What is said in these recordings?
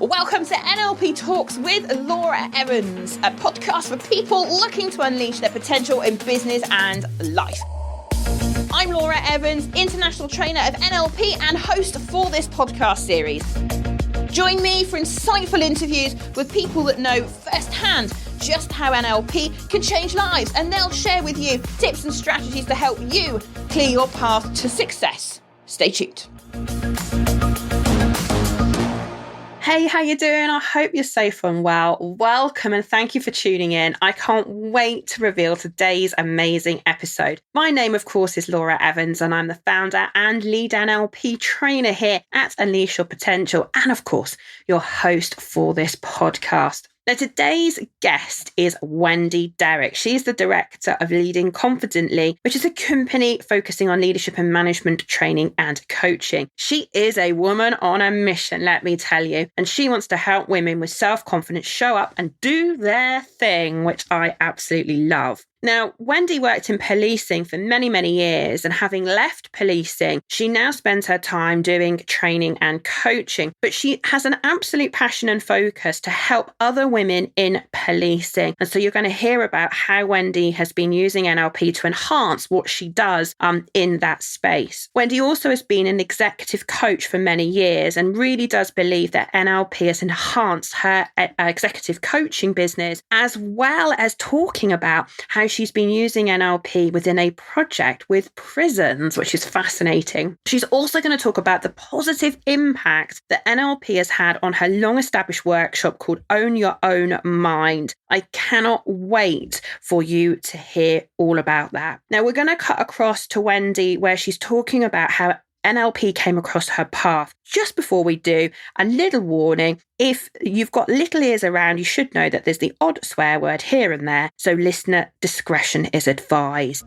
Welcome to NLP Talks with Laura Evans, a podcast for people looking to unleash their potential in business and life. I'm Laura Evans, international trainer of NLP and host for this podcast series. Join me for insightful interviews with people that know firsthand just how NLP can change lives, and they'll share with you tips and strategies to help you clear your path to success. Stay tuned. Hey, how you doing? I hope you're safe and well. Welcome and thank you for tuning in. I can't wait to reveal today's amazing episode. My name, of course, is Laura Evans, and I'm the founder and lead NLP trainer here at Unleash Your Potential, and of course, your host for this podcast. Now, today's guest is Wendy Derrick. She's the director of Leading Confidently, which is a company focusing on leadership and management training and coaching. She is a woman on a mission, let me tell you, and she wants to help women with self-confidence show up and do their thing, which I absolutely love. Now, Wendy worked in policing for many, many years, and having left policing, she now spends her time doing training and coaching. But she has an absolute passion and focus to help other women in policing. And so you're going to hear about how Wendy has been using NLP to enhance what she does in that space. Wendy also has been an executive coach for many years and really does believe that NLP has enhanced her executive coaching business, as well as talking about how she's been using NLP within a project with prisons, which is fascinating. She's also going to talk about the positive impact that NLP has had on her long-established workshop called Own Your Own Mind. I cannot wait for you to hear all about that. Now, we're going to cut across to Wendy, where she's talking about how NLP came across her path. Just before we do, a little warning. If you've got little ears around, you should know that there's the odd swear word here and there, so listener discretion is advised.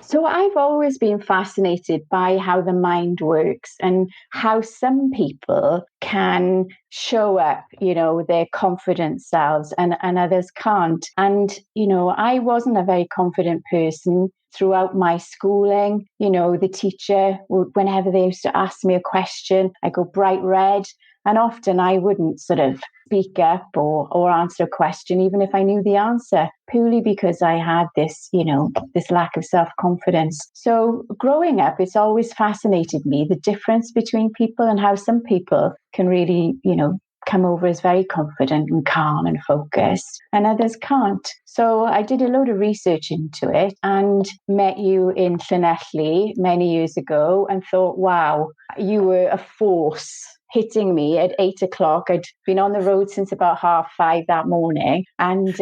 So I've always been fascinated by how the mind works and how some people can show up, their confident selves and others can't. And, I wasn't a very confident person throughout my schooling. The teacher, whenever they used to ask me a question, I go bright red. And often I wouldn't sort of speak up or answer a question, even if I knew the answer, purely because I had this, this lack of self-confidence. So growing up, it's always fascinated me, the difference between people and how some people can really, come over as very confident and calm and focused, and others can't. So I did a load of research into it and met you in Llanelli many years ago and thought, wow, you were a force hitting me at 8 o'clock. I'd been on the road since about 5:30 that morning. And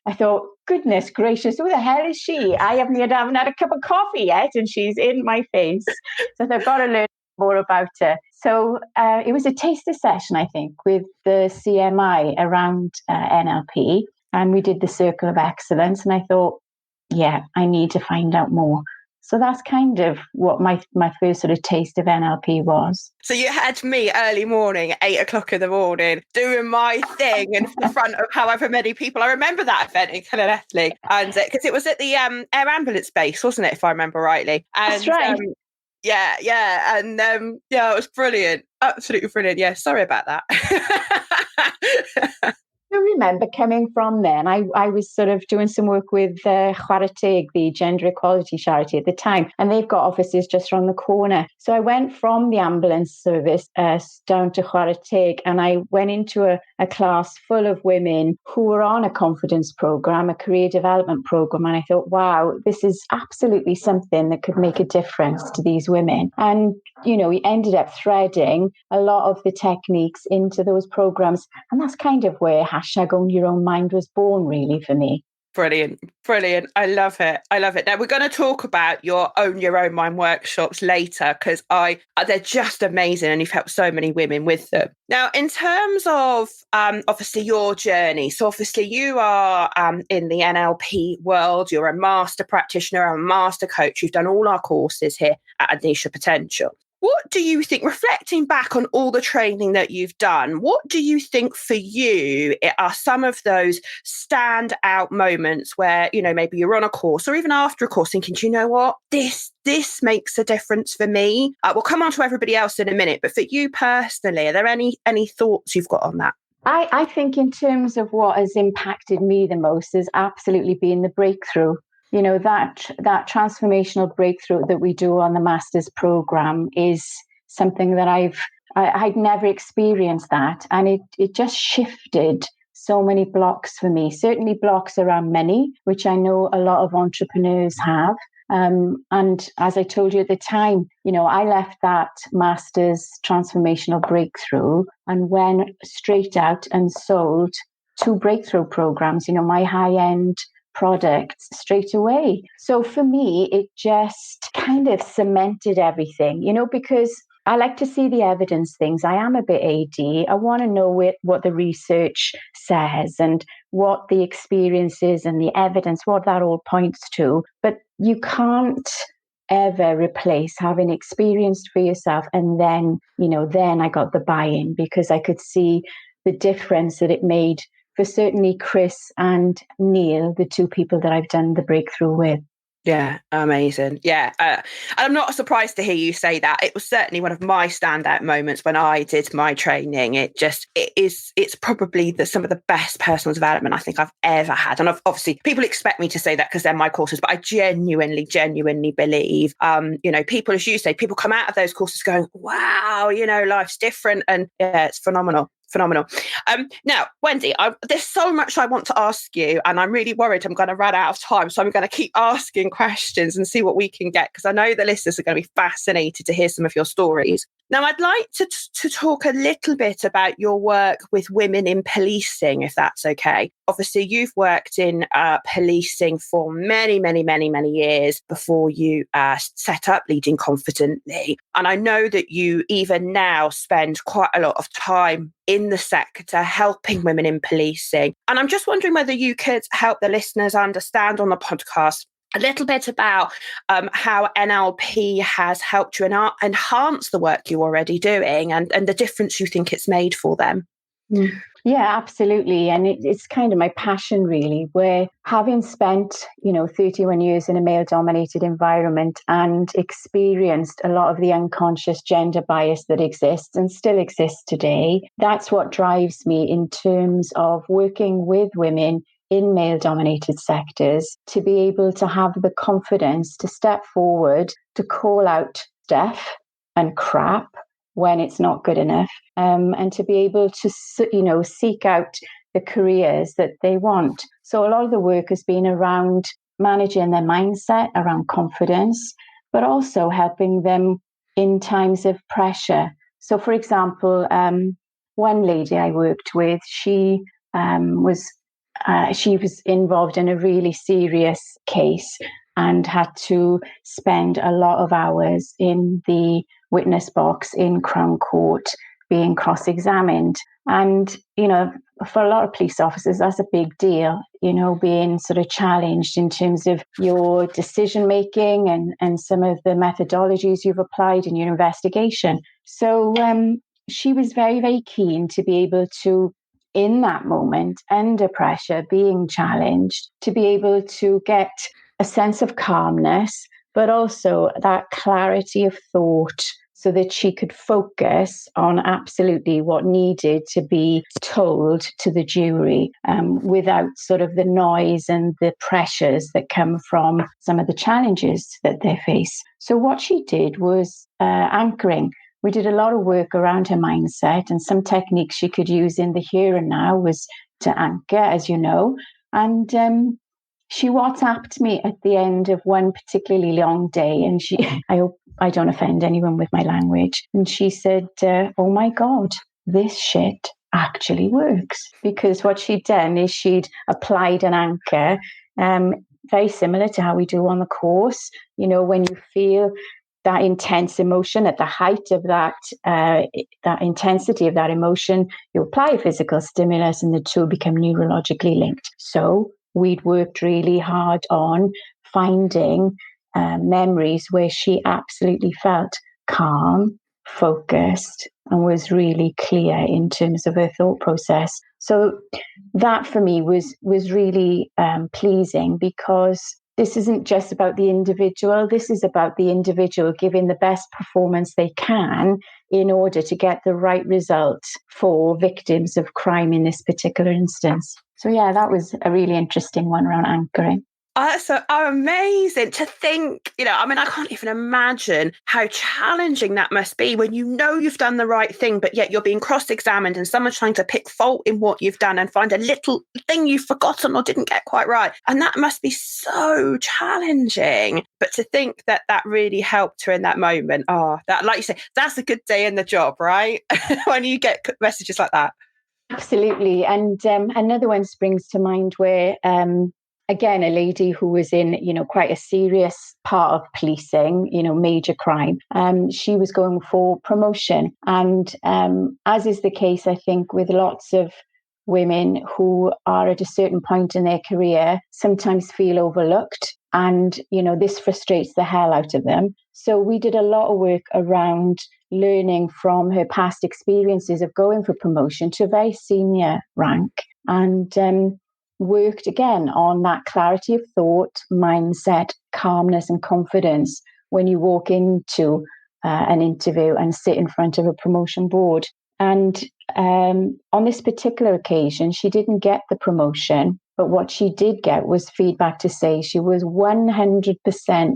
I thought, goodness gracious, who the hell is she? I haven't had a cup of coffee yet, and she's in my face. So I've got to learn more about her. So it was a taster session, I think, with the CMI around NLP. And we did the Circle of Excellence. And I thought, yeah, I need to find out more. So that's kind of what my first sort of taste of NLP was. So you had me early morning, 8 o'clock in the morning, doing my thing in front of however many people. I remember that event in Llanelli, and because it was at the air ambulance base, wasn't it, if I remember rightly? And, that's right. Yeah. And it was brilliant. Absolutely brilliant. Yeah, sorry about that. I remember coming from there, and I was sort of doing some work with Chwarae Teg, the gender equality charity at the time, and they've got offices just around the corner. So I went from the ambulance service down to Chwarae Teg, and I went into a class full of women who were on a confidence program, a career development program, and I thought, wow, this is absolutely something that could make a difference to these women. And, we ended up threading a lot of the techniques into those programs, and that's kind of where #Own Your Own Mind was born, really, for me. Brilliant. I love it. Now, we're going to talk about your Own Your Own Mind workshops later, because they're just amazing, and you've helped so many women with them. Now, in terms of obviously your journey, so obviously you are in the NLP world, you're a master practitioner, a master coach, you've done all our courses here at Unleash Your Potential. What do you think, reflecting back on all the training that you've done, what do you think for you are some of those standout moments where, maybe you're on a course or even after a course thinking, do you know what, this makes a difference for me? We'll come on to everybody else in a minute, but for you personally, are there any thoughts you've got on that? I think in terms of what has impacted me the most has absolutely been the breakthrough. That transformational breakthrough that we do on the master's program is something that I'd never experienced that. And it just shifted so many blocks for me, certainly blocks around money, which I know a lot of entrepreneurs have. And as I told you at the time, I left that master's transformational breakthrough and went straight out and sold 2 breakthrough programs, my high-end products straight away. So for me, it just kind of cemented everything, because I like to see the evidence things. I am a bit AD. I want to know what the research says and what the experience is and the evidence, what that all points to. But you can't ever replace having experienced for yourself. And then, then I got the buy-in because I could see the difference that it made for certainly Chris and Neil, the 2 people that I've done the breakthrough with. Yeah, amazing. Yeah. And I'm not surprised to hear you say that. It was certainly one of my standout moments when I did my training. It's probably some of the best personal development I think I've ever had. And obviously people expect me to say that because they're my courses, but I genuinely believe, people, as you say, people come out of those courses going, wow, life's different. And yeah, it's phenomenal. Now, Wendy, there's so much I want to ask you, and I'm really worried I'm going to run out of time. So I'm going to keep asking questions and see what we can get, because I know the listeners are going to be fascinated to hear some of your stories. Now, I'd like to talk a little bit about your work with women in policing, if that's okay. Obviously, you've worked in policing for many, many, many, many years before you set up Leading Confidently. And I know that you even now spend quite a lot of time in the sector helping women in policing. And I'm just wondering whether you could help the listeners understand on the podcast a little bit about how NLP has helped you enhance the work you're already doing and the difference you think it's made for them. Yeah, absolutely. And it's kind of my passion, really, where having spent, 31 years in a male-dominated environment and experienced a lot of the unconscious gender bias that exists and still exists today, that's what drives me in terms of working with women in male-dominated sectors to be able to have the confidence to step forward, to call out stuff and crap when it's not good enough, and to be able to, seek out the careers that they want. So a lot of the work has been around managing their mindset, around confidence, but also helping them in times of pressure. So, for example, one lady I worked with, she was involved in a really serious case and had to spend a lot of hours in the witness box in Crown Court being cross-examined. And, for a lot of police officers, that's a big deal, being sort of challenged in terms of your decision-making and some of the methodologies you've applied in your investigation. So she was very, very keen to be able to, in that moment, under pressure, being challenged, to be able to get a sense of calmness, but also that clarity of thought so that she could focus on absolutely what needed to be told to the jury without sort of the noise and the pressures that come from some of the challenges that they face. So what she did was anchoring. We did a lot of work around her mindset, and some techniques she could use in the here and now was to anchor, as you know. And she WhatsApped me at the end of one particularly long day, and I hope I don't offend anyone with my language. And she said, oh my God, this shit actually works. Because what she'd done is she'd applied an anchor, very similar to how we do on the course. When you feel that intense emotion at the height of that intensity of that emotion, you apply a physical stimulus and the two become neurologically linked. So we'd worked really hard on finding memories where she absolutely felt calm, focused, and was really clear in terms of her thought process. So that for me was really pleasing, because this isn't just about the individual. This is about the individual giving the best performance they can in order to get the right result for victims of crime in this particular instance. So yeah, that was a really interesting one around anchoring. That's so amazing to think, I mean, I can't even imagine how challenging that must be when you know you've done the right thing, but yet you're being cross-examined and someone's trying to pick fault in what you've done and find a little thing you've forgotten or didn't get quite right. And that must be so challenging. But to think that that really helped her in that moment, that, like you say, that's a good day in the job, right? When you get messages like that. Absolutely. And another one springs to mind where, again, a lady who was in, quite a serious part of policing, major crime. She was going for promotion. And as is the case, I think, with lots of women who are at a certain point in their career, sometimes feel overlooked. And, this frustrates the hell out of them. So we did a lot of work around learning from her past experiences of going for promotion to a very senior rank, and worked again on that clarity of thought, mindset, calmness, and confidence when you walk into an interview and sit in front of a promotion board. And on this particular occasion, she didn't get the promotion, but what she did get was feedback to say she was 100%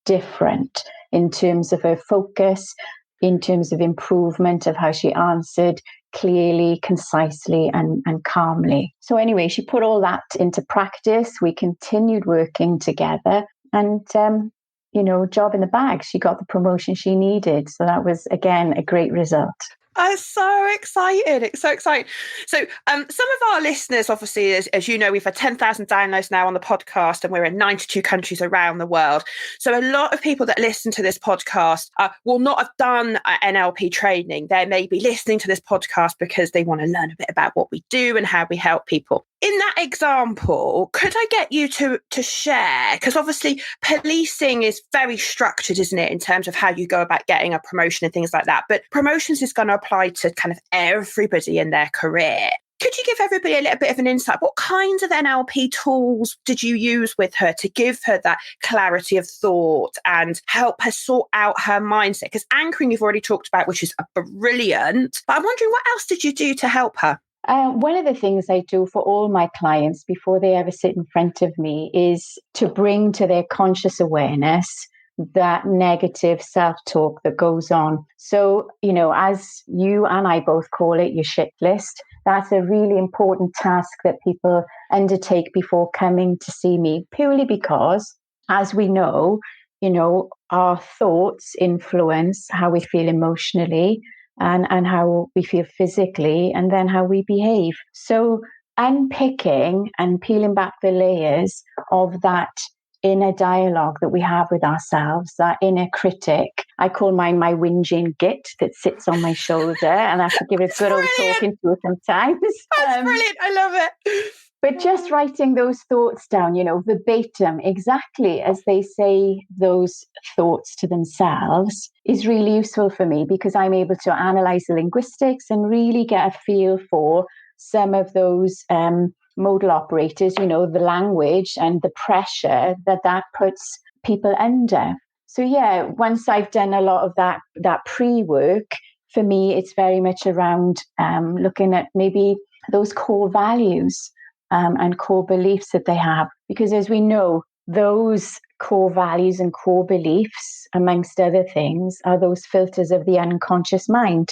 different in terms of her focus, in terms of improvement of how she answered clearly, concisely, and calmly. So anyway, she put all that into practice. We continued working together, and job in the bag. She got the promotion she needed. So that was, again, a great result. I'm so excited. It's so exciting. So some of our listeners, obviously, as you know, we've had 10,000 downloads now on the podcast, and we're in 92 countries around the world. So a lot of people that listen to this podcast will not have done NLP training. They may be listening to this podcast because they want to learn a bit about what we do and how we help people. In that example, could I get you to share? Because obviously policing is very structured, isn't it, in terms of how you go about getting a promotion and things like that. But promotions is going to apply to kind of everybody in their career. Could you give everybody a little bit of an insight? What kinds of NLP tools did you use with her to give her that clarity of thought and help her sort out her mindset? Because anchoring you've already talked about, which is brilliant. But I'm wondering, what else did you do to help her? One of the things I do for all my clients before they ever sit in front of me is to bring to their conscious awareness that negative self-talk that goes on. So, as you and I both call it, your shit list, that's a really important task that people undertake before coming to see me, purely because, as we know, our thoughts influence how we feel emotionally, and how we feel physically, and then how we behave. So unpicking and peeling back the layers of that inner dialogue that we have with ourselves, that inner critic. I call mine my whinging git that sits on my shoulder, and I have to give it a good old talking to it sometimes. That's brilliant. I love it. But just writing those thoughts down, verbatim, exactly as they say those thoughts to themselves, is really useful for me, because I'm able to analyze the linguistics and really get a feel for some of those modal operators, the language and the pressure that puts people under. So yeah, once I've done a lot of that pre-work, for me, it's very much around looking at maybe those core values and core beliefs that they have. Because as we know, those core values and core beliefs, amongst other things, are those filters of the unconscious mind.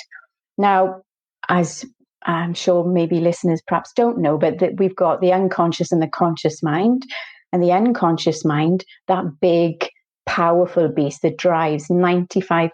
Now, as I'm sure maybe listeners perhaps don't know, but that we've got the unconscious and the conscious mind. And the unconscious mind, that big, powerful beast that drives 95%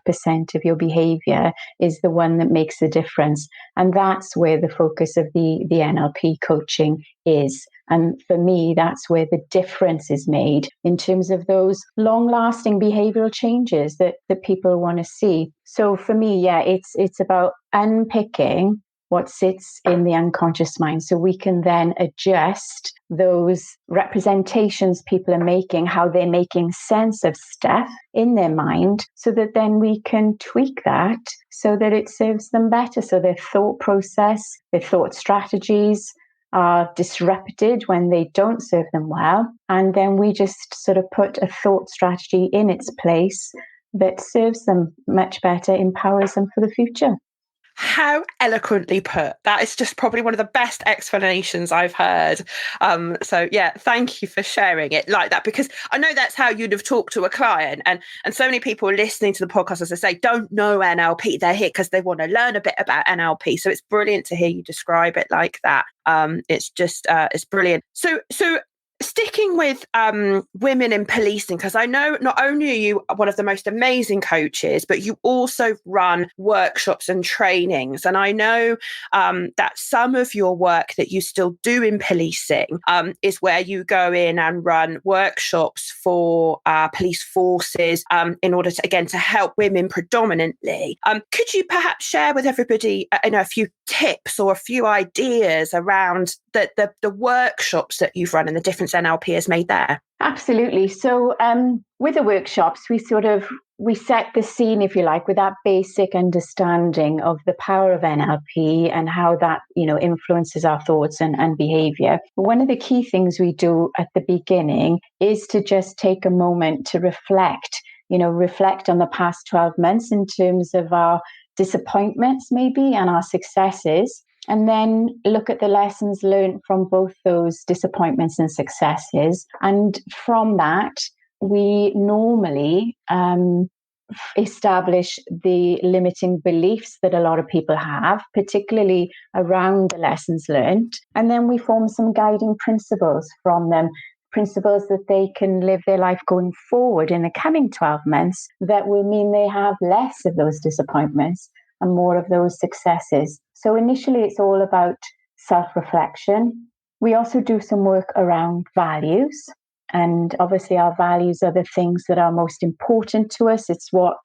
of your behavior, is the one that makes the difference. And that's where the focus of the NLP coaching is. And for me, that's where the difference is made in terms of those long-lasting behavioral changes that people want to see. So for me, yeah, it's about unpicking what sits in the unconscious mind. So we can then adjust those representations people are making, how they're making sense of stuff in their mind, so that then we can tweak that so that it serves them better. So their thought process, their thought strategies are disrupted when they don't serve them well. And then we just sort of put a thought strategy in its place that serves them much better, empowers them for the future. How eloquently put. That is just probably one of the best explanations I've heard. So yeah, thank you for sharing it like that, because I know that's how you'd have talked to a client. And so many people listening to the podcast, as I say, don't know NLP. They're here because they want to learn a bit about NLP. So it's brilliant to hear you describe it like that. It's just, it's brilliant. So sticking with women in policing, because I know not only are you one of the most amazing coaches, but you also run workshops and trainings. And I know that some of your work that you still do in policing is where you go in and run workshops for police forces in order to, again, to help women predominantly. Could you perhaps share with everybody a few tips or a few ideas around the workshops that you've run and the difference NLP has made there? Absolutely. So with the workshops, we set the scene, if you like, with that basic understanding of the power of NLP and how that, influences our thoughts and behavior. One of the key things we do at the beginning is to just take a moment to reflect on the past 12 months in terms of our disappointments maybe and our successes. And then look at the lessons learned from both those disappointments and successes. And from that, we normally establish the limiting beliefs that a lot of people have, particularly around the lessons learned. And then we form some guiding principles from them, principles that they can live their life going forward in the coming 12 months that will mean they have less of those disappointments and more of those successes. So initially, it's all about self-reflection. We also do some work around values. And obviously, our values are the things that are most important to us. It's what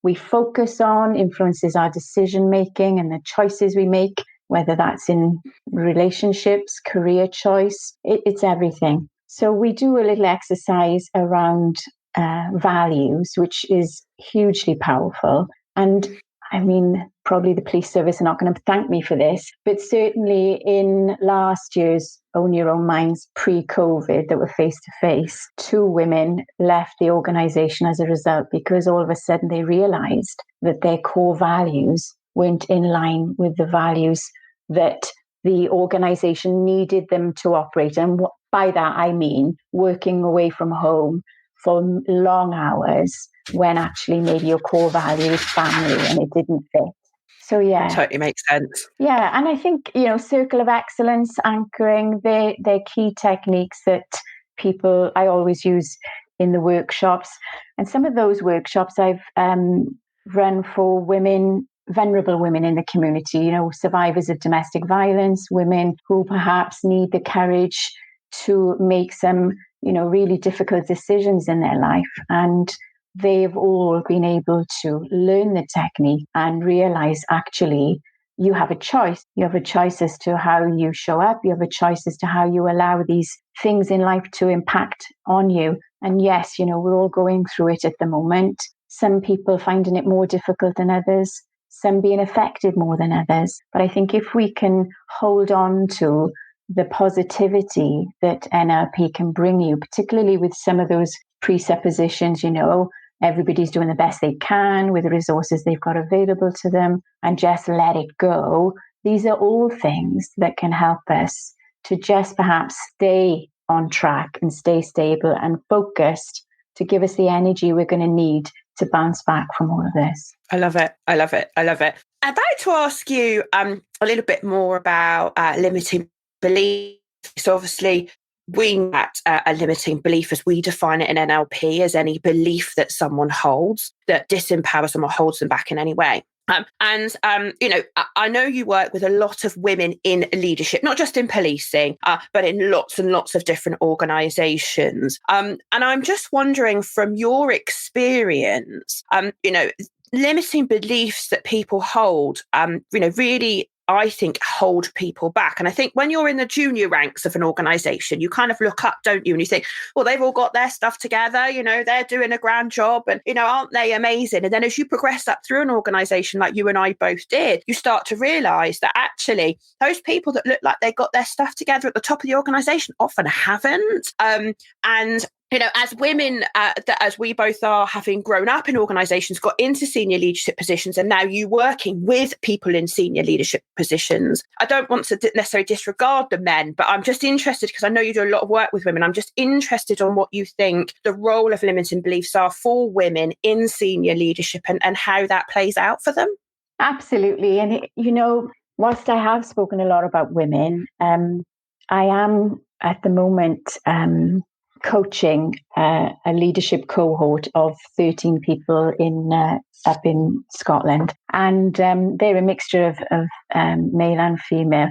we focus on, influences our decision-making and the choices we make, whether that's in relationships, career choice, it's everything. So we do a little exercise around values, which is hugely powerful. And I mean, probably the police service are not going to thank me for this, but certainly in last year's Own Your Own Minds pre-COVID that were face-to-face, 2 women left the organisation as a result because all of a sudden they realised that their core values weren't in line with the values that the organisation needed them to operate. And by that, I mean working away from home for long hours when actually maybe your core value is family and it didn't fit. So yeah. Totally makes sense. Yeah. And I think, circle of excellence, anchoring, they're key techniques that I always use in the workshops. And some of those workshops I've run for women, vulnerable women in the community, survivors of domestic violence, women who perhaps need the courage to make some, really difficult decisions in their life. And they've all been able to learn the technique and realize actually you have a choice. You have a choice as to how you show up. You have a choice as to how you allow these things in life to impact on you. And yes, we're all going through it at the moment. Some people finding it more difficult than others, some being affected more than others. But I think if we can hold on to the positivity that NLP can bring you, particularly with some of those presuppositions, everybody's doing the best they can with the resources they've got available to them, and just let it go. These are all things that can help us to just perhaps stay on track and stay stable and focused to give us the energy we're going to need to bounce back from all of this. I love it. I love it. I love it. I'd like to ask you a little bit more about limiting beliefs. So obviously, at a limiting belief as we define it in NLP as any belief that someone holds that disempowers them or holds them back in any way. I know you work with a lot of women in leadership, not just in policing, but in lots and lots of different organisations. And I'm just wondering, from your experience, limiting beliefs that people hold, really I think, hold people back. And I think when you're in the junior ranks of an organization, you kind of look up, don't you? And you think, well, they've all got their stuff together, they're doing a grand job and, aren't they amazing? And then as you progress up through an organization like you and I both did, you start to realize that actually those people that look like they got their stuff together at the top of the organization often haven't. And as women, as we both are, having grown up in organizations, got into senior leadership positions, and now you working with people in senior leadership positions, I don't want to necessarily disregard the men, but I'm just interested, because I know you do a lot of work with women. I'm just interested on what you think the role of limiting beliefs are for women in senior leadership and how that plays out for them. Absolutely. And, whilst I have spoken a lot about women, I am at the moment coaching a leadership cohort of 13 people up in Scotland, and they're a mixture of male and female.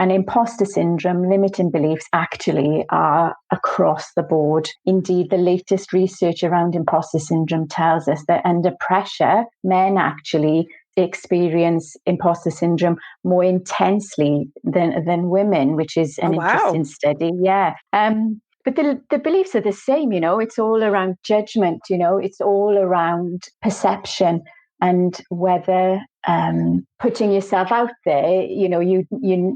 And imposter syndrome, limiting beliefs actually are across the board. Indeed, the latest research around imposter syndrome tells us that under pressure, men actually experience imposter syndrome more intensely than women, which is an interesting study. Yeah. But the beliefs are the same, it's all around judgment, it's all around perception, and whether putting yourself out there, you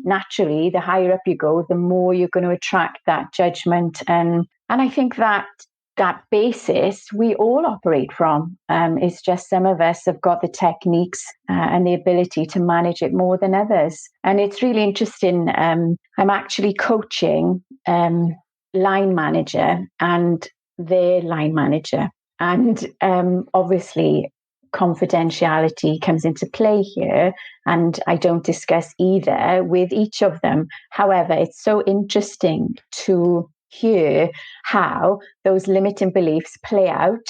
naturally, the higher up you go, the more you're going to attract that judgment. And I think that basis we all operate from. It's just some of us have got the techniques and the ability to manage it more than others. And it's really interesting. I'm actually coaching line manager and their line manager. And obviously, confidentiality comes into play here, and I don't discuss either with each of them. However, it's so interesting to hear how those limiting beliefs play out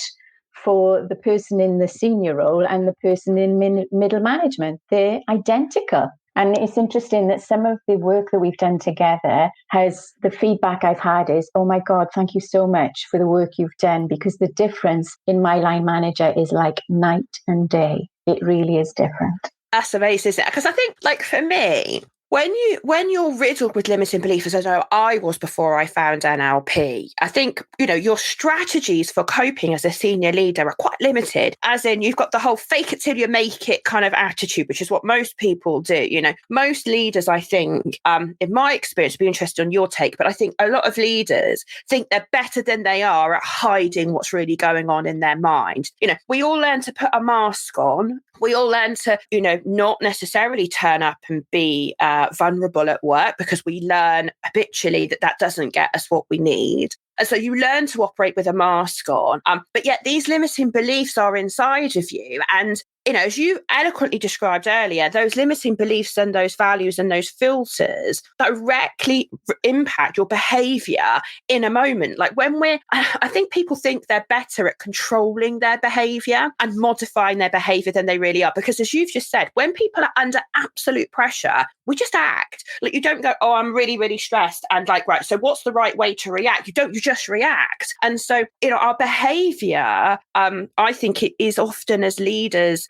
for the person in the senior role and the person in middle management. They're identical. And it's interesting that some of the work that we've done together the feedback I've had is, oh my God, thank you so much for the work you've done, because the difference in my line manager is like night and day. It really is different. That's amazing, isn't it? Because I think, like, for me, when you're riddled with limiting beliefs, as I know I was before I found NLP, I think, your strategies for coping as a senior leader are quite limited, as in you've got the whole fake it till you make it kind of attitude, which is what most people do. Most leaders, I think, in my experience, be interested on your take, but I think a lot of leaders think they're better than they are at hiding what's really going on in their mind. We all learn to put a mask on. We all learn to, not necessarily turn up and be vulnerable at work, because we learn habitually that doesn't get us what we need. And so you learn to operate with a mask on. But yet these limiting beliefs are inside of you. And, as you eloquently described earlier, those limiting beliefs and those values and those filters directly impact your behavior in a moment. Like I think people think they're better at controlling their behavior and modifying their behavior than they really are. Because as you've just said, when people are under absolute pressure, we just act. Like, you don't go, oh, I'm really, really stressed. And like, right, so what's the right way to react? You just react. And so, our behavior, I think it is often as leaders,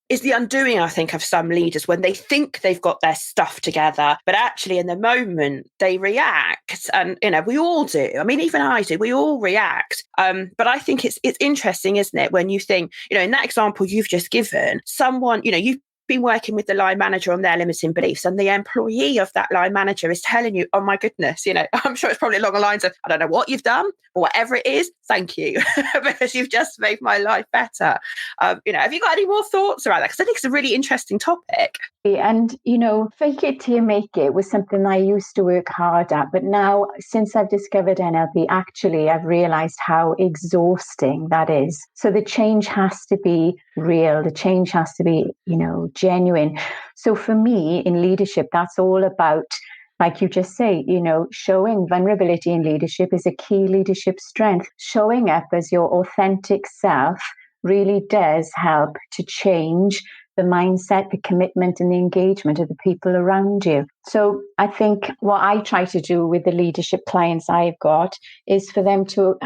is the undoing, I think, of some leaders when they think they've got their stuff together, but actually in the moment they react. And, we all do. I mean, even I do, we all react. But I think it's interesting, isn't it? When you think, in that example you've just given, someone, you've been working with the line manager on their limiting beliefs, and the employee of that line manager is telling you, oh my goodness, I'm sure it's probably along the lines of, I don't know what you've done, but whatever it is, thank you, because you've just made my life better. Have you got any more thoughts around that? Because I think it's a really interesting topic. And, fake it till you make it was something I used to work hard at. But now, since I've discovered NLP, actually, I've realized how exhausting that is. So the change has to be real. The change has to be, genuine. So for me in leadership, that's all about, like you just say, showing vulnerability in leadership is a key leadership strength. Showing up as your authentic self really does help to change the mindset, the commitment, and the engagement of the people around you. So I think what I try to do with the leadership clients I've got is for them to,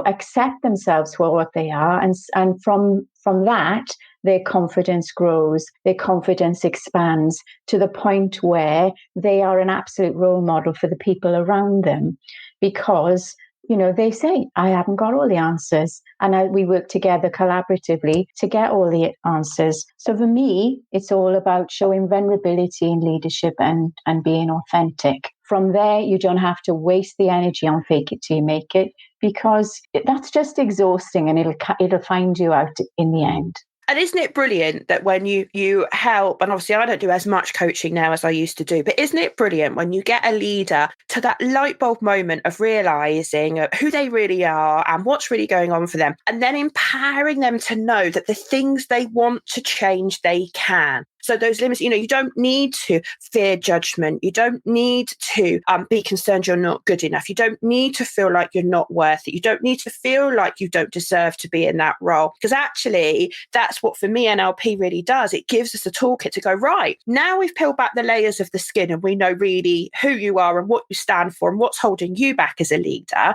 accept themselves for what they are, and from that, their confidence grows, their confidence expands to the point where they are an absolute role model for the people around them, because they say, I haven't got all the answers. And we work together collaboratively to get all the answers. So for me, it's all about showing vulnerability in leadership and being authentic. From there, you don't have to waste the energy on fake it till you make it, because that's just exhausting, and it'll find you out in the end. And isn't it brilliant that when you help, and obviously I don't do as much coaching now as I used to do, but isn't it brilliant when you get a leader to that light bulb moment of realizing who they really are and what's really going on for them, and then empowering them to know that the things they want to change, they can. So those limits, you don't need to fear judgment. You don't need to be concerned you're not good enough. You don't need to feel like you're not worth it. You don't need to feel like you don't deserve to be in that role. Because actually, that's what, for me, NLP really does. It gives us a toolkit to go, right, now we've peeled back the layers of the skin and we know really who you are and what you stand for and what's holding you back as a leader.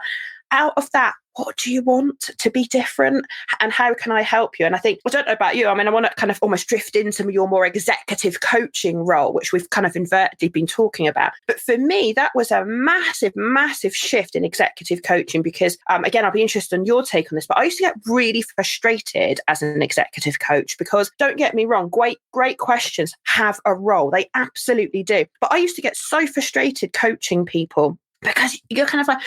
Out of that, what do you want to be different, and how can I help you? And I think, I don't know about you, I want to kind of almost drift into your more executive coaching role, which we've kind of invertedly been talking about. But for me, that was a massive, massive shift in executive coaching, because again, I'll be interested in your take on this, but I used to get really frustrated as an executive coach, because don't get me wrong, great questions have a role. They absolutely do. But I used to get so frustrated coaching people, because you're kind of like,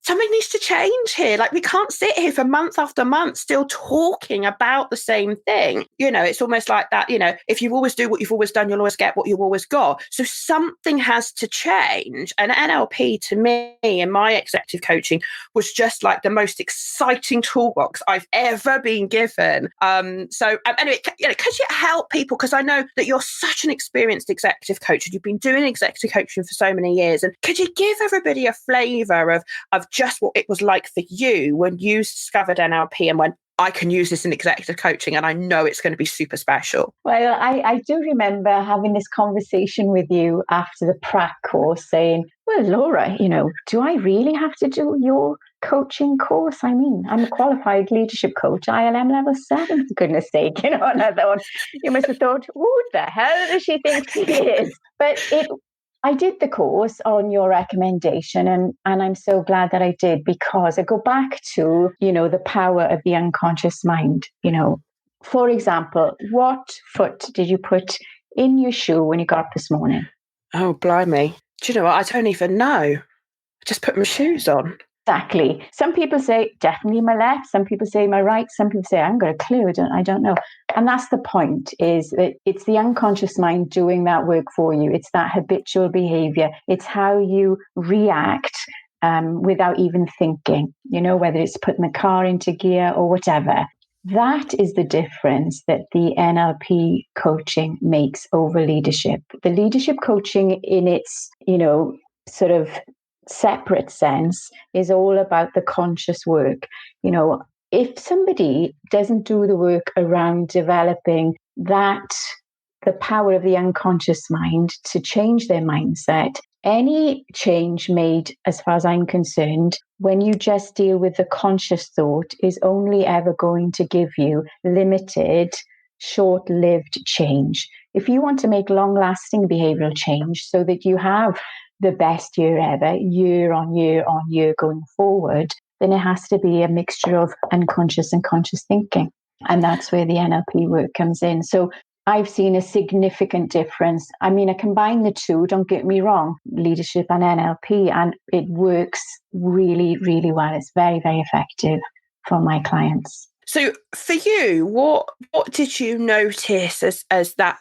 something needs to change here. Like, we can't sit here for month after month still talking about the same thing. It's almost like that, if you always do what you've always done, you'll always get what you've always got. So something has to change. And NLP, to me, in my executive coaching, was just like the most exciting toolbox I've ever been given. So anyway, could you help people? Because I know that you're such an experienced executive coach, and you've been doing executive coaching for so many years. And could you give everybody a flavour of just what it was like for you when you discovered NLP and went, I can use this in executive coaching and I know it's going to be super special? Well, I do remember having this conversation with you after the prac course, saying, well, Laura, do I really have to do your coaching course? I'm a qualified leadership coach, ILM level 7, for goodness sake. And I thought, you must have thought, who the hell does she think she is? But I did the course on your recommendation, and I'm so glad that I did, because I go back to, the power of the unconscious mind. For example, what foot did you put in your shoe when you got up this morning? Oh, blimey. Do you know what? I don't even know. I just put my shoes on. Exactly. Some people say definitely my left. Some people say my right. Some people say I haven't got a clue. I don't know. And that's the point, is that it's the unconscious mind doing that work for you. It's that habitual behavior. It's how you react without even thinking, whether it's putting the car into gear or whatever. That is the difference that the NLP coaching makes over leadership. The leadership coaching in its, sort of separate sense is all about the conscious work. If somebody doesn't do the work around developing the power of the unconscious mind to change their mindset, any change made, as far as I'm concerned, when you just deal with the conscious thought, is only ever going to give you limited, short-lived change. If you want to make long-lasting behavioral change so that you have the best year ever, year on year on year going forward, then it has to be a mixture of unconscious and conscious thinking. And that's where the NLP work comes in. So I've seen a significant difference. I combine the two, don't get me wrong, leadership and NLP, and it works really, really well. It's very, very effective for my clients. So for you, what did you notice as that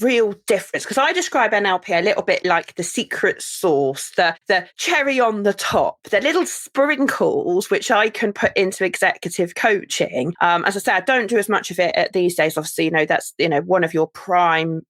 real difference? Because I describe NLP a little bit like the secret sauce, the cherry on the top, the little sprinkles which I can put into executive coaching. As I say, I don't do as much of it these days. Obviously, that's one of your prime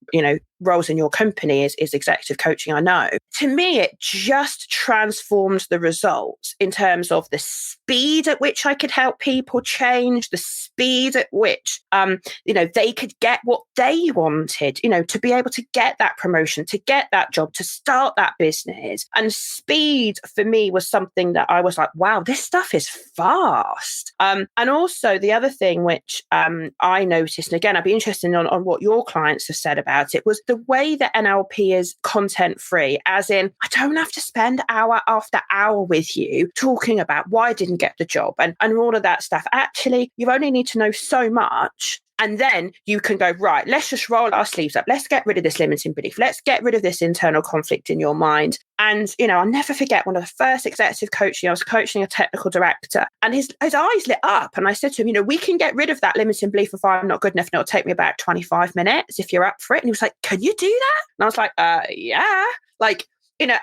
roles in your company is executive coaching. I know. To me, it just transformed the results in terms of the speed at which I could help people change, the speed at which they could get what they wanted. wanted, to be able to get that promotion, to get that job, to start that business. And speed for me was something that I was like, wow, this stuff is fast. And also the other thing which I noticed, and again, I'd be interested on what your clients have said about it, was the way that NLP is content free, as in, I don't have to spend hour after hour with you talking about why I didn't get the job and all of that stuff. Actually, you only need to know so much. And then you can go, right, let's just roll our sleeves up. Let's get rid of this limiting belief. Let's get rid of this internal conflict in your mind. And, I'll never forget one of the first executive coaching. I was coaching a technical director and his eyes lit up. And I said to him, we can get rid of that limiting belief if I'm not good enough. And it'll take me about 25 minutes if you're up for it. And he was like, can you do that? And I was like, yeah.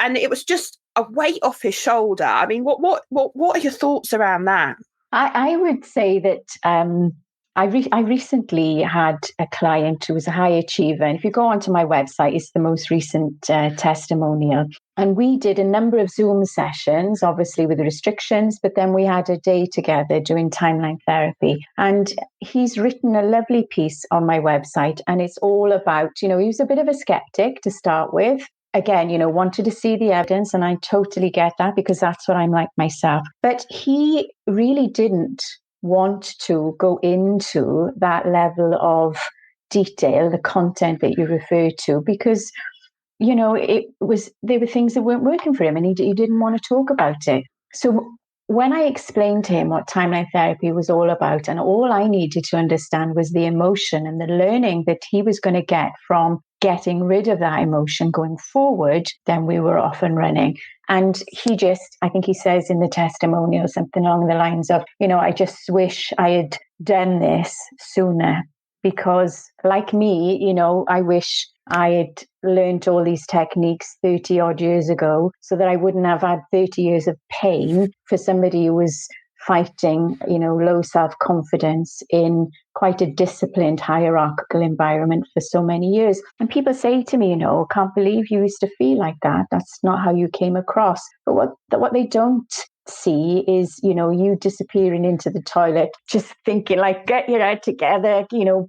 And it was just a weight off his shoulder. I mean, what are your thoughts around that? I would say that I recently had a client who was a high achiever. And if you go onto my website, it's the most recent testimonial. And we did a number of Zoom sessions, obviously with restrictions, but then we had a day together doing timeline therapy. And he's written a lovely piece on my website. And it's all about, he was a bit of a skeptic to start with. Again, wanted to see the evidence, and I totally get that because that's what I'm like myself. But he really didn't want to go into that level of detail, the content that you refer to, because, there were things that weren't working for him and he didn't want to talk about it. So when I explained to him what timeline therapy was all about, and all I needed to understand was the emotion and the learning that he was going to get from getting rid of that emotion going forward, then we were off and running. And I think he says in the testimonial something along the lines of, I just wish I had done this sooner, because like me, I wish I had learned all these techniques 30 odd years ago so that I wouldn't have had 30 years of pain for somebody who was fighting, low self-confidence in quite a disciplined hierarchical environment for so many years. And people say to me, can't believe you used to feel like that. That's not how you came across. But what they don't see is, you disappearing into the toilet, just thinking like, get your head together,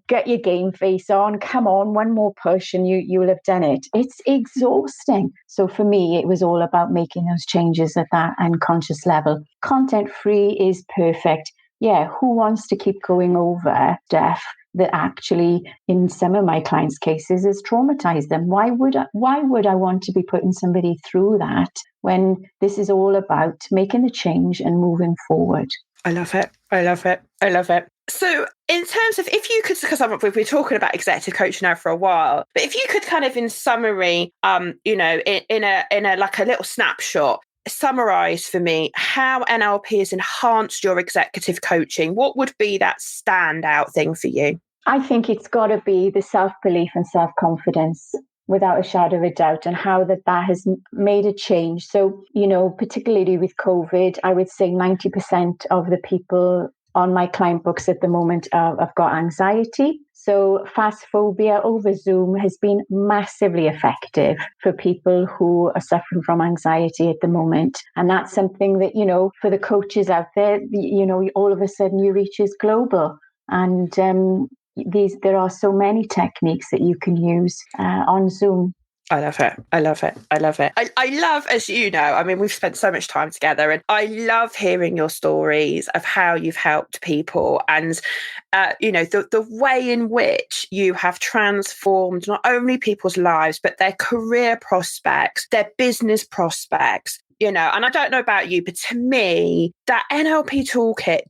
get your game face on, come on, one more push and you will have done it. It's exhausting. So for me, it was all about making those changes at that unconscious level. Content free is perfect. Yeah, who wants to keep going over stuff that actually, in some of my clients' cases, has traumatized them? Why would I want to be putting somebody through that when this is all about making the change and moving forward? I love it. I love it. I love it. So in terms of, if you could, because we've been talking about executive coaching now for a while, but if you could kind of in summary, in a like a little snapshot, summarize for me how NLP has enhanced your executive coaching, what would be that standout thing for you? I think it's got to be the self-belief and self-confidence, without a shadow of a doubt, and how that has made a change. So, particularly with COVID, I would say 90% of the people on my client books at the moment have got anxiety. So fast phobia over Zoom has been massively effective for people who are suffering from anxiety at the moment. And that's something that, for the coaches out there, all of a sudden your reach is global. And there are so many techniques that you can use on Zoom. I love it. I love it. I love it. I love, as you know, we've spent so much time together, and I love hearing your stories of how you've helped people and, the way in which you have transformed not only people's lives, but their career prospects, their business prospects. And I don't know about you, but to me, that NLP toolkit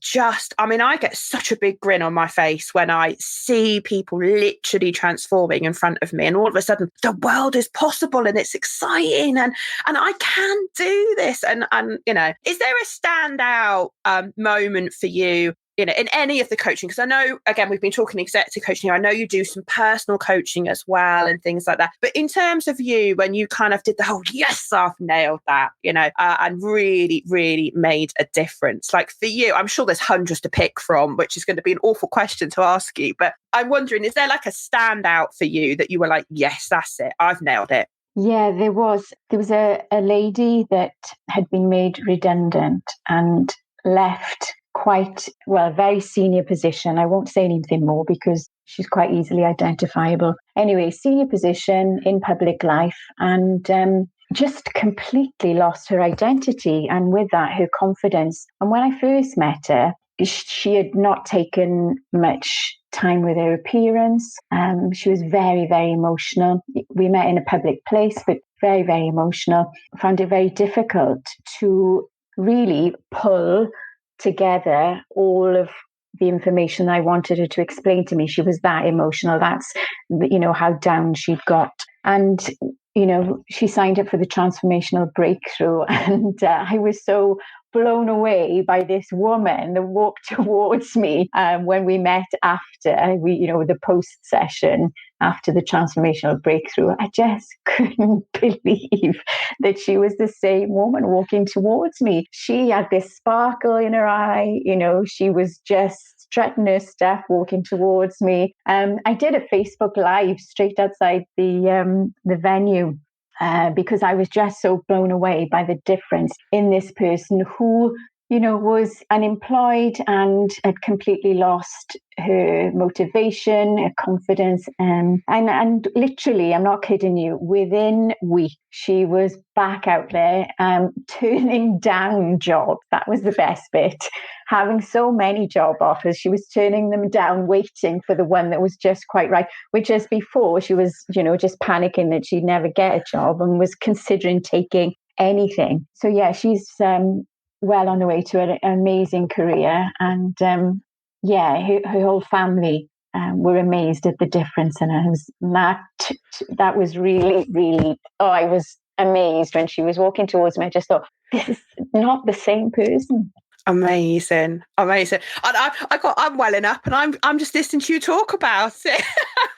I get such a big grin on my face when I see people literally transforming in front of me. And all of a sudden, the world is possible and it's exciting and I can do this. And is there a standout moment for you in any of the coaching? Because I know, again, we've been talking executive coaching here. I know you do some personal coaching as well and things like that. But in terms of you, when you kind of did the whole, yes, I've nailed that, and really, really made a difference. Like for you, I'm sure there's hundreds to pick from, which is going to be an awful question to ask you. But I'm wondering, is there like a standout for you that you were like, yes, that's it, I've nailed it? Yeah, there was a lady that had been made redundant and left very senior position. I won't say anything more because she's quite easily identifiable. Anyway, senior position in public life, and just completely lost her identity, and with that, her confidence. And when I first met her, she had not taken much time with her appearance. She was very, very emotional. We met in a public place, but very, very emotional. I found it very difficult to really pull together all of the information I wanted her to explain to me. She was that emotional. That's, how down she'd got. And, she signed up for the transformational breakthrough. And I was so blown away by this woman that walked towards me when we met after the post session after the transformational breakthrough. I just couldn't believe that she was the same woman walking towards me. She had this sparkle in her eye, she was just strutting her stuff, walking towards me. I did a Facebook Live straight outside the venue. Because I was just so blown away by the difference in this person who, was unemployed and had completely lost her motivation, her confidence, and literally, I'm not kidding you, within weeks, she was back out there turning down jobs. That was the best bit. Having so many job offers, she was turning them down, waiting for the one that was just quite right, which as before, she was, just panicking that she'd never get a job and was considering taking anything. So yeah, she's well on the way to an amazing career. And her whole family were amazed at the difference in her. That was really, really, I was amazed when she was walking towards me. I just thought, this is not the same person. Amazing. And I'm welling up, and I'm just listening to you talk about it.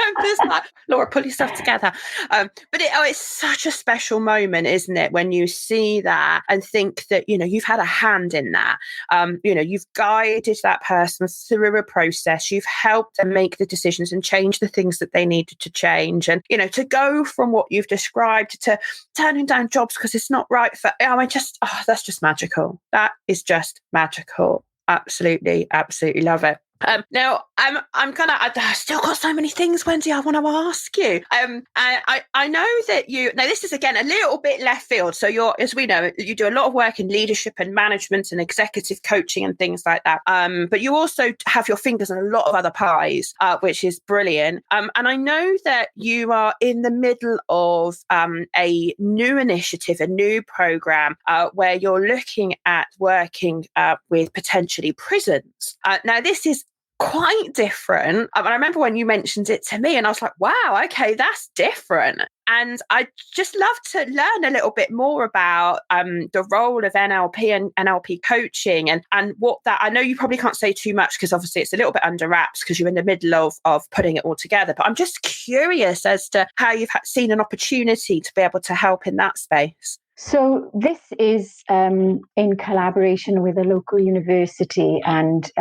I'm just like, Laura, pull yourself together. But it's such a special moment, isn't it, when you see that and think that you've had a hand in that. You've guided that person through a process. You've helped them make the decisions and change the things that they needed to change. And to go from what you've described to turning down jobs because it's not right for. That's just magical. That is just magical. Absolutely, absolutely love it. Now, I've still got so many things, Wendy, I want to ask you. I know that now this is again a little bit left field. So as we know, you do a lot of work in leadership and management and executive coaching and things like that. But you also have your fingers in a lot of other pies, which is brilliant. And I know that you are in the middle of a new initiative, a new program where you're looking at working with potentially prisons. Now, this is quite different. I remember when you mentioned it to me and I was like, wow, okay, that's different. And I'd just love to learn a little bit more about the role of NLP and NLP coaching and what that, I know you probably can't say too much because obviously it's a little bit under wraps because you're in the middle of putting it all together. But I'm just curious as to how you've seen an opportunity to be able to help in that space. So this is in collaboration with a local university and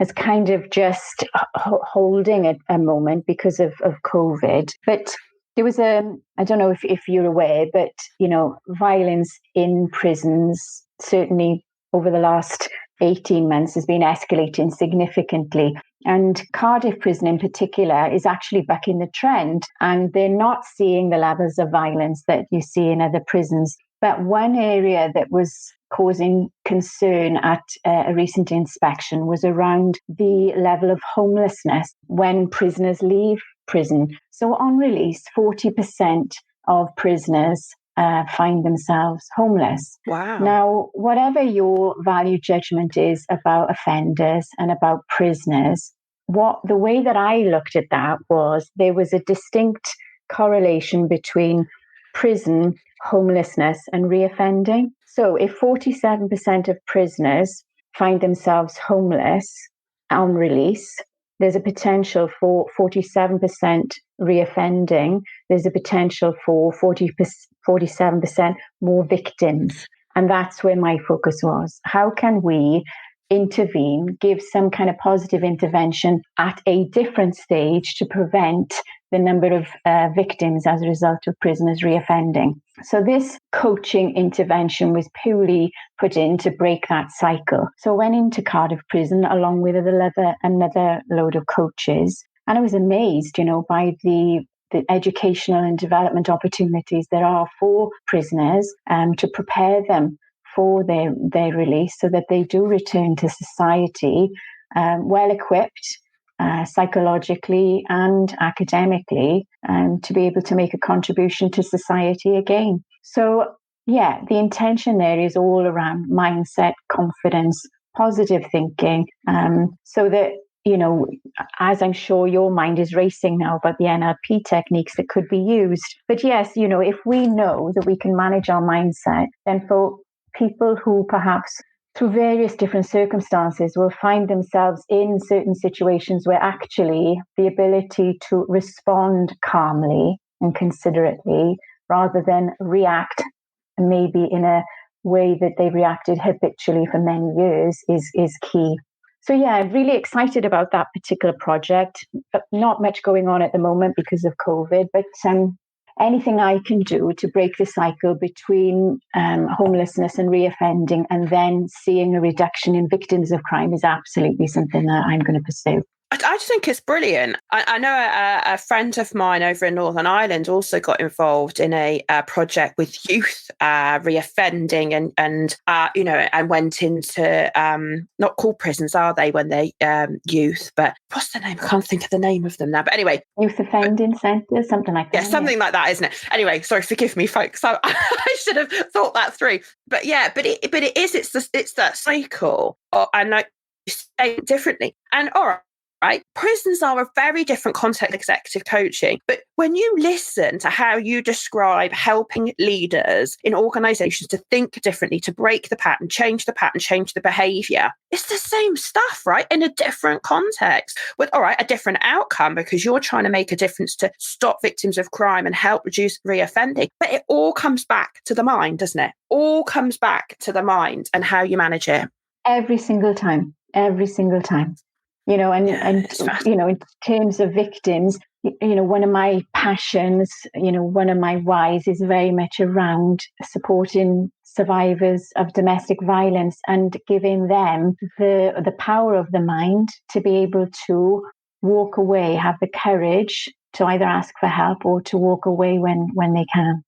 is kind of just holding at a moment because of COVID. But there was I don't know if you're aware, but, violence in prisons, certainly over the last 18 months has been escalating significantly. And Cardiff Prison in particular is actually bucking the trend, and they're not seeing the levels of violence that you see in other prisons. But one area that was causing concern at a recent inspection was around the level of homelessness when prisoners leave prison. So on release, 40% of prisoners find themselves homeless. Wow. Now, whatever your value judgment is about offenders and about prisoners, the way that I looked at that was there was a distinct correlation between prison homelessness and reoffending. So if 47% of prisoners find themselves homeless on release, there's a potential for 47% reoffending. There's a potential for 47% more victims. And that's where my focus was. How can we intervene, give some kind of positive intervention at a different stage to prevent the number of victims as a result of prisoners reoffending? So this coaching intervention was purely put in to break that cycle. So I went into Cardiff Prison along with another load of coaches. And I was amazed, by the educational and development opportunities there are for prisoners to prepare them for their release so that they do return to society well equipped psychologically and academically, to be able to make a contribution to society again. So, yeah, the intention there is all around mindset, confidence, positive thinking, so that, as I'm sure your mind is racing now about the NLP techniques that could be used. But yes, if we know that we can manage our mindset, then for people who perhaps through various different circumstances will find themselves in certain situations where actually the ability to respond calmly and considerately rather than react maybe in a way that they reacted habitually for many years is key. So yeah, I'm really excited about that particular project. But not much going on at the moment because of COVID, but anything I can do to break the cycle between homelessness and reoffending and then seeing a reduction in victims of crime is absolutely something that I'm going to pursue. I just think it's brilliant. I know a friend of mine over in Northern Ireland also got involved in a project with youth reoffending and went into not called prisons, are they, when they youth? But what's the name? I can't think of the name of them now. But anyway, youth offending centres, something like that. Yeah, something like that, isn't it? Anyway, sorry, forgive me, folks. So I should have thought that through. But yeah, it's that cycle, and like you say it differently, and all right. Right? Prisons are a very different context, executive coaching. But when you listen to how you describe helping leaders in organizations to think differently, to break the pattern, change the behavior, it's the same stuff, right? In a different context with, all right, a different outcome because you're trying to make a difference to stop victims of crime and help reduce reoffending. But it all comes back to the mind, doesn't it? All comes back to the mind and how you manage it. Every single time. And in terms of victims, one of my passions, one of my whys is very much around supporting survivors of domestic violence and giving them the power of the mind to be able to walk away, have the courage to either ask for help or to walk away when they can.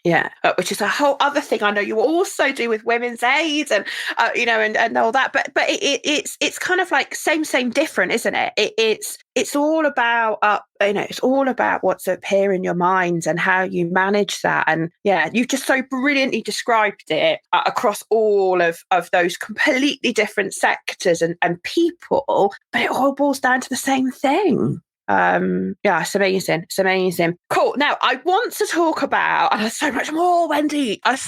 Yeah, which is a whole other thing I know you also do with women's aid and and all that. But it's kind of like same different, isn't it? It's all about it's all about what's up here in your mind and how you manage that. And yeah, you've just so brilliantly described it across all of those completely different sectors and people, but it all boils down to the same thing. It's amazing. Cool. Now I want to talk about, and there's so much more, Wendy, but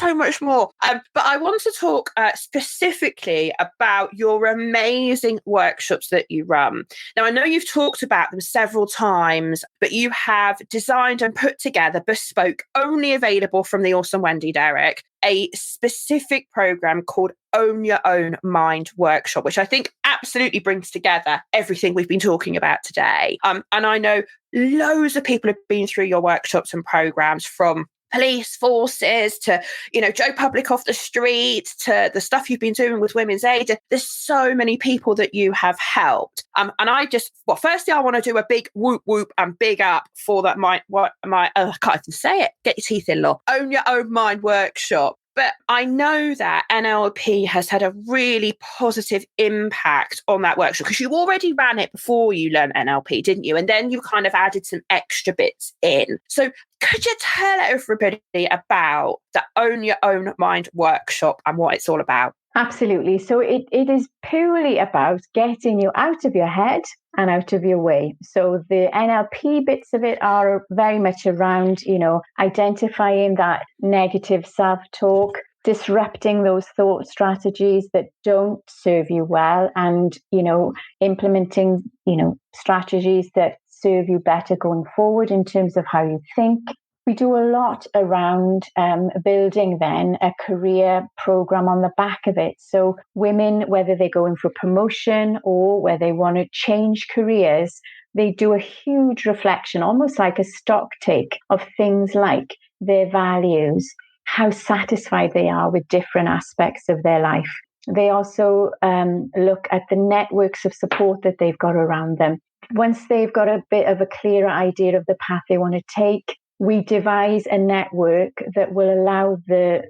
I want to talk specifically about your amazing workshops that you run. Now I know you've talked about them several times, but you have designed and put together bespoke, only available from the awesome Wendy Derrick, a specific program called Own Your Own Mind Workshop, which I think absolutely brings together everything we've been talking about today. And I know loads of people have been through your workshops and programs, from police forces to, Joe Public off the street to the stuff you've been doing with women's aid. There's so many people that you have helped. And firstly, I want to do a big whoop and big up for that. I can't even say it. Get your teeth in, law. Own Your Own Mind Workshop. But I know that NLP has had a really positive impact on that workshop because you already ran it before you learned NLP, didn't you? And then you kind of added some extra bits in. So could you tell everybody about the Own Your Own Mind Workshop and what it's all about? Absolutely. So it is purely about getting you out of your head and out of your way. So the NLP bits of it are very much around, identifying that negative self-talk, disrupting those thought strategies that don't serve you well, and, implementing, strategies that serve you better going forward in terms of how you think. We do a lot around building then a career program on the back of it. So women, whether they're going for promotion or whether they want to change careers, they do a huge reflection, almost like a stock take of things like, their values, how satisfied they are with different aspects of their life. They also look at the networks of support that they've got around them. Once they've got a bit of a clearer idea of the path they want to take, we devise a network that will allow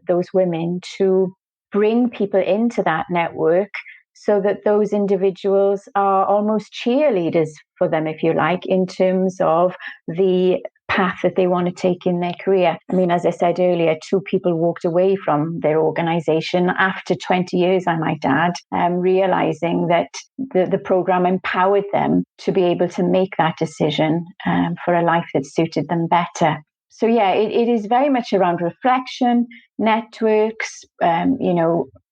those women to bring people into that network so that those individuals are almost cheerleaders for them, if you like, in terms of the path that they want to take in their career. I mean, as I said earlier, 2 people walked away from their organization after 20 years, I might add, realizing that the program empowered them to be able to make that decision for a life that suited them better. So yeah, it is very much around reflection, networks,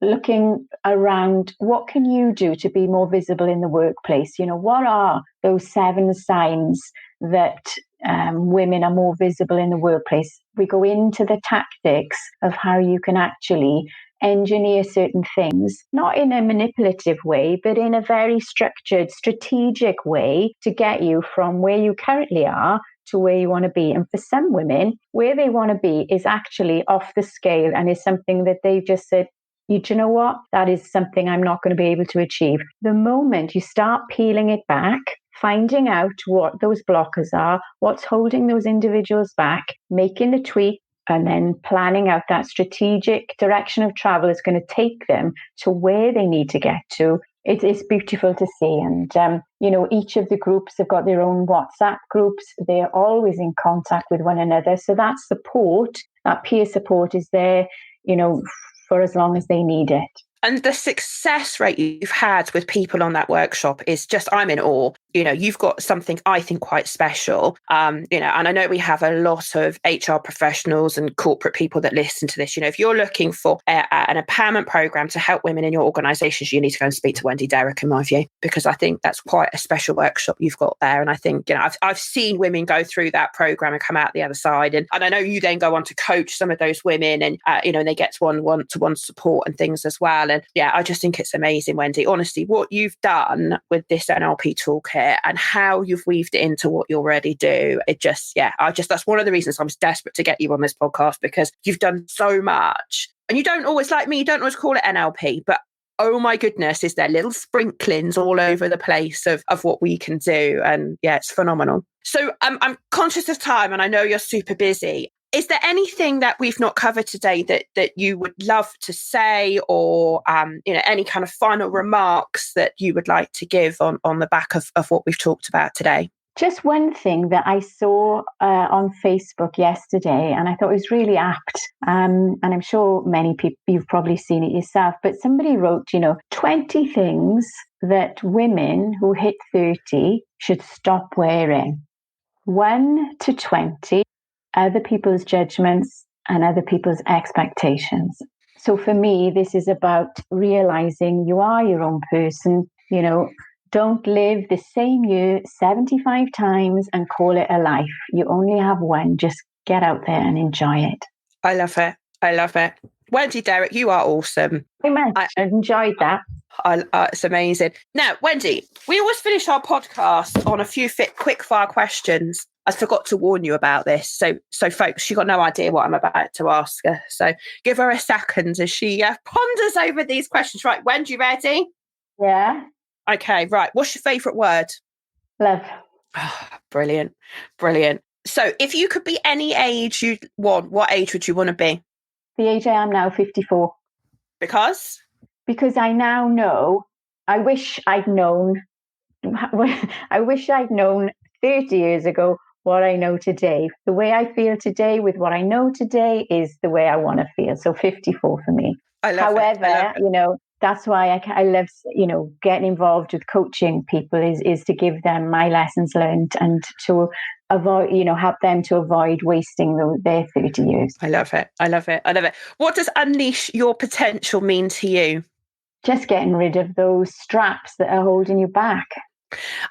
looking around what can you do to be more visible in the workplace? What are those 7 signs that women are more visible in the workplace? We go into the tactics of how you can actually engineer certain things, not in a manipulative way, but in a very structured, strategic way to get you from where you currently are to where you want to be. And for some women, where they want to be is actually off the scale and is something that they've just said, you know what? That is something I'm not going to be able to achieve. The moment you start peeling it back, finding out what those blockers are, what's holding those individuals back, making the tweak, and then planning out that strategic direction of travel is going to take them to where they need to get to. It's beautiful to see. And, each of the groups have got their own WhatsApp groups. They're always in contact with one another. So that support, that peer support is there, for as long as they need it. And the success rate you've had with people on that workshop is just, I'm in awe. You've got something I think quite special. And I know we have a lot of HR professionals and corporate people that listen to this. If you're looking for an empowerment program to help women in your organizations, you need to go and speak to Wendy Derrick, in my view, because I think that's quite a special workshop you've got there. And I think, I've seen women go through that program and come out the other side. And I know you then go on to coach some of those women and, and they get one-to-one support and things as well. And yeah, I just think it's amazing, Wendy. Honestly, what you've done with this NLP toolkit and how you've weaved it into what you already do, that's one of the reasons I was desperate to get you on this podcast, because you've done so much. And you don't always, like me, you don't always call it NLP, but oh my goodness, is there little sprinklings all over the place of what we can do. And yeah, it's phenomenal. So I'm conscious of time and I know you're super busy. Is there anything that we've not covered today that you would love to say, or any kind of final remarks that you would like to give on the back of what we've talked about today? Just one thing that I saw on Facebook yesterday, and I thought it was really apt, and I'm sure many people, you've probably seen it yourself, but somebody wrote, 20 things that women who hit 30 should stop wearing. 1 to 20. Other people's judgments and other people's expectations. So for me, this is about realizing you are your own person. Don't live the same year 75 times and call it a life. You only have one. Just get out there and enjoy it. I love it. Wendy Derrick, you are awesome. Very much. I enjoyed that. It's amazing. Now, Wendy, we always finish our podcast on a few quick fire questions. I forgot to warn you about this. So folks, she got no idea what I'm about to ask her. So give her a second as she ponders over these questions. Right, Wendy, you ready? Yeah. Okay, right. What's your favourite word? Love. Oh, brilliant. So if you could be any age you want, what age would you want to be? The age I am now, 54. Because? Because I now know, I wish I'd known 30 years ago what I know today. The way I feel today with what I know today is the way I want to feel. So 54 for me. However, that's why I love, getting involved with coaching people is to give them my lessons learned and to avoid, help them to avoid wasting their 30 years. I love it. What does unleash your potential mean to you? Just getting rid of those straps that are holding you back.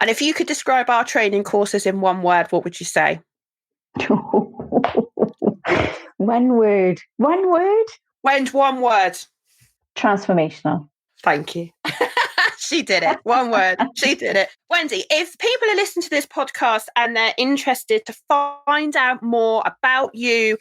And if you could describe our training courses in one word, what would you say? One word. One word? Transformational. Thank you. She did it. One word. She did it. Wendy, if people are listening to this podcast and they're interested to find out more about you,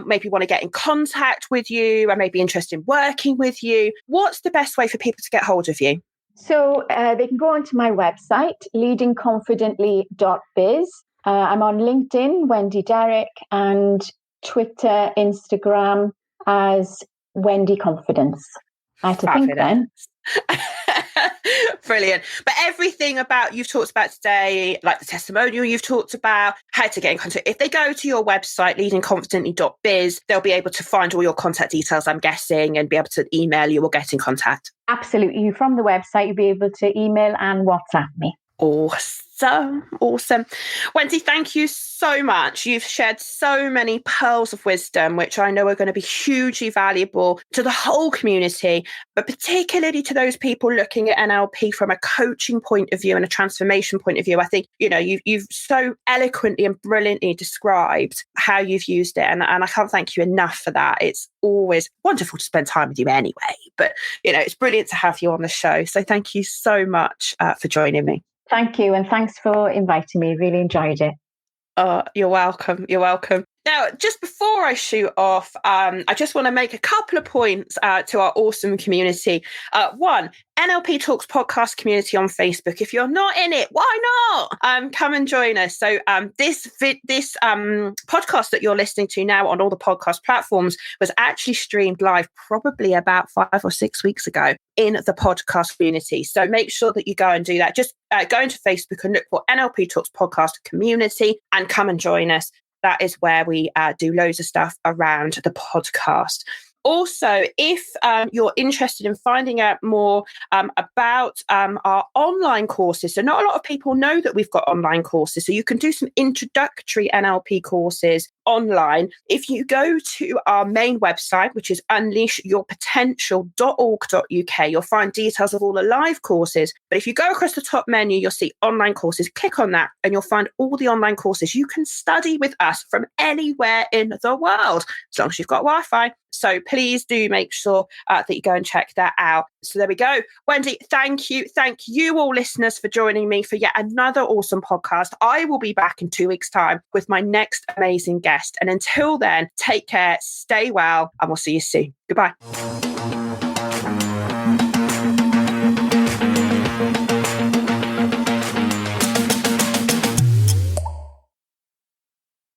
maybe want to get in contact with you and maybe interested in working with you, what's the best way for people to get hold of you? So they can go onto my website, leadingconfidently.biz. I'm on LinkedIn, Wendy Derrick, and Twitter, Instagram as Wendy Confidence. I had to think then. Brilliant. But everything about you've talked about today, like the testimonial you've talked about, how to get in contact. If they go to your website, leadingconfidently.biz, they'll be able to find all your contact details, I'm guessing, and be able to email you or get in contact. Absolutely. From the website, you'll be able to email and WhatsApp me. Awesome. Wendy, thank you so much. You've shared so many pearls of wisdom, which I know are going to be hugely valuable to the whole community, but particularly to those people looking at NLP from a coaching point of view and a transformation point of view. I think, you've so eloquently and brilliantly described how you've used it. And I can't thank you enough for that. It's always wonderful to spend time with you anyway, but, it's brilliant to have you on the show. So thank you so much for joining me. Thank you. And thanks for inviting me. Really enjoyed it. You're welcome. Now, just before I shoot off, I just want to make a couple of points to our awesome community. One, NLP Talks podcast community on Facebook. If you're not in it, why not? Come and join us. So this podcast that you're listening to now on all the podcast platforms was actually streamed live probably about 5 or 6 weeks ago in the podcast community. So make sure that you go and do that. Just go into Facebook and look for NLP Talks podcast community and come and join us. That is where we do loads of stuff around the podcast. Also, if you're interested in finding out more about our online courses, so not a lot of people know that we've got online courses, so you can do some introductory NLP courses online. If you go to our main website, which is unleashyourpotential.org.uk, you'll find details of all the live courses. But if you go across the top menu, you'll see online courses. Click on that and you'll find all the online courses. You can study with us from anywhere in the world, as long as you've got Wi-Fi. So please do make sure that you go and check that out. So there we go. Wendy, thank you. Thank you all listeners for joining me for yet another awesome podcast. I will be back in 2 weeks' time with my next amazing guest. And until then, take care, stay well, and we'll see you soon. Goodbye.